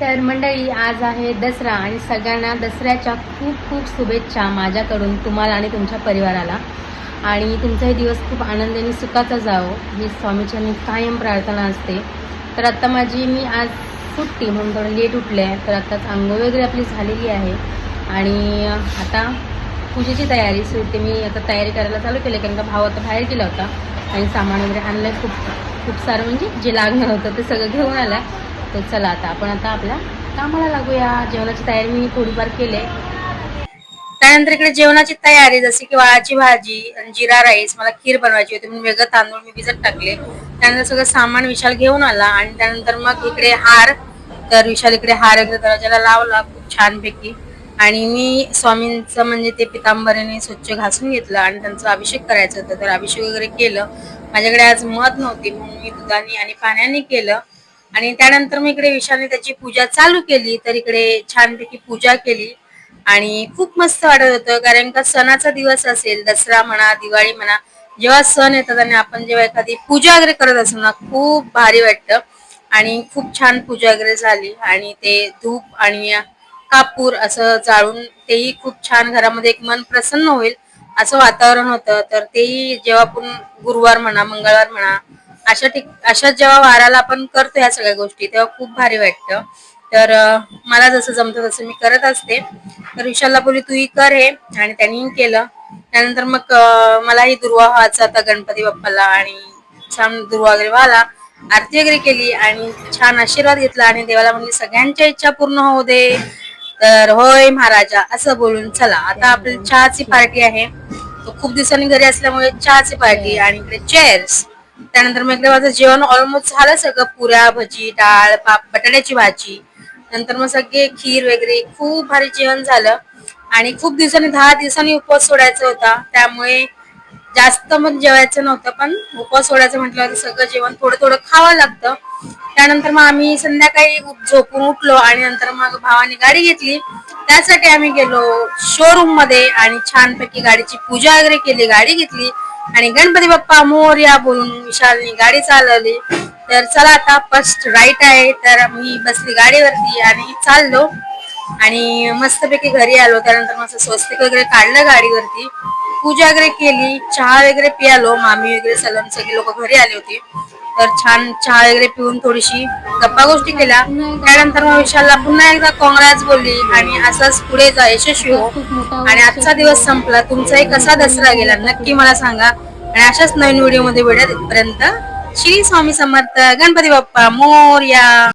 तर मंडळी, आज आहे दसरा आणि सगळ्यांना दसऱ्याच्या खूप खूप शुभेच्छा माझ्याकडून तुम्हाला आणि तुमच्या परिवाराला. आणि तुमचाही दिवस खूप आनंदाने सुखाचा जावो ही स्वामीचरणी कायम प्रार्थना असते. तर आत्ता मी आज सुट्टी म्हणून थोडं लेट उठले आहे. तर आत्ताच अंघोळ वगैरे आपली झालेली आहे आणि आता पूजेची तयारी सुरू. मी आता तयारी करायला चालू केली कारण का भाव आता बाहेर गेला होता आणि सामान वगैरे आणलं खूप सारं, म्हणजे जे लागणार होतं ते सगळं घेऊन आलं. तर चला आता आपण आपल्या कामाला लागूया. जेवणाची तयारी मी थोडीफार केले. त्यानंतर इकडे जेवणाची तयारी, जशी की वाळाची भाजी आणि जिरा राईस. मला खीर बनवायची होती म्हणून वेगळं तांदूळ मी भिजत टाकले. त्यानंतर सगळं सामान विशाल घेऊन आला आणि त्यानंतर मग इकडे हार. तर विशाल इकडे हार वगैरे दरवाजाला लावला खूप छानपैकी. आणि मी स्वामींचं म्हणजे ते पितांबरीने स्वच्छ घासून घेतलं आणि त्यांचा अभिषेक करायचा होता. तर अभिषेक वगैरे केलं. माझ्याकडे आज मध नव्हती म्हणून मी दुधाने आणि पाण्याने केलं. आणि त्यानंतर मी इकडे विशालने त्याची पूजा चालू केली. तर इकडे छानपैकी पूजा केली आणि खूप मस्त वाटत होतं. कारण का सणाचा दिवस असेल, दसरा म्हणा, दिवाळी म्हणा, जेव्हा सण येतात आणि आपण जेव्हा एखादी पूजा वगैरे करत असतो ना, खूप भारी वाटतं. आणि खूप छान पूजा वगैरे झाली आणि ते धूप आणि कापूर असं जाळून तेही खूप छान, घरामध्ये एक मन प्रसन्न होईल असं वातावरण होतं. तर तेही जेव्हा आपण गुरुवार म्हणा, मंगळवार म्हणा, अशा जेव्हा वाराला आपण करतो ह्या सगळ्या गोष्टी, तेव्हा खूप भारी वाटतं. तर मला जसं जमतं तसं मी करत असते. तर विशालला बोलली तूही कर हे, आणि त्यांनीही केलं. त्यानंतर मग मलाही दुर्वा व्हायचा होता गणपती बाप्पाला आणि छान दुर्वा वगैरे व्हायला, आरती वगैरे केली आणि छान आशीर्वाद घेतला आणि देवाला म्हणजे सगळ्यांच्या इच्छा पूर्ण होऊ दे. तर होय महाराजा असं बोलून चला आता आपली चहाची पार्टी आहे. तो खूप दिवसांनी घरी असल्यामुळे चहाची पार्टी आणि इकडे चेअर्स. त्यानंतर मग इकडे माझं जेवण ऑलमोस्ट झालं सगळं. पुऱ्या, भजी, डाळ, बटाट्याची भाजी, नंतर मग सगळे खीर वगैरे, खूप भारी जेवण झालं. आणि खूप दिवसांनी 10 दिवसांनी उपवास सोडायचा होता, त्यामुळे जास्त मग जेवायचं नव्हतं. पण उपवास सोडायचं म्हटल्यावर सगळं जेवण थोडं थोडं खावं लागतं. त्यानंतर मग आम्ही संध्याकाळी झोपून उठलो आणि नंतर मग भावाने गाडी घेतली. त्यासाठी आम्ही गेलो शोरूम मध्ये आणि छानपैकी गाडीची पूजा वगैरे केली, गाडी घेतली आणि गणपती बाप्पा मोरया बोलून विशालने गाडी चालवली. तर चला आता फर्स्ट राईट आहे, तर मी बसली गाडीवरती आणि चाललो आणि मस्तपैकी घरी आलो. त्यानंतर मस्त स्वस्तिक वगैरे काढलं गाडीवरती, पूजा वगैरे केली, चहा वगैरे पियालो. मामी वगैरे सगळी लोक घरी आली होती. तर छान चहा वगैरे पिऊन थोडीशी गप्पा गोष्टी केल्या. त्यानंतर मग विशालला पुन्हा एकदा काँग्रेस बोलली आणि असंच पुढे जा, यशस्वी हो. आणि आजचा दिवस संपला. तुमचाही कसा दसरा गेला नक्की मला सांगा आणि अशाच नवीन व्हिडिओ मध्ये भेटत. तिथपर्यंत श्री स्वामी समर्थ, गणपती बाप्पा मोरया.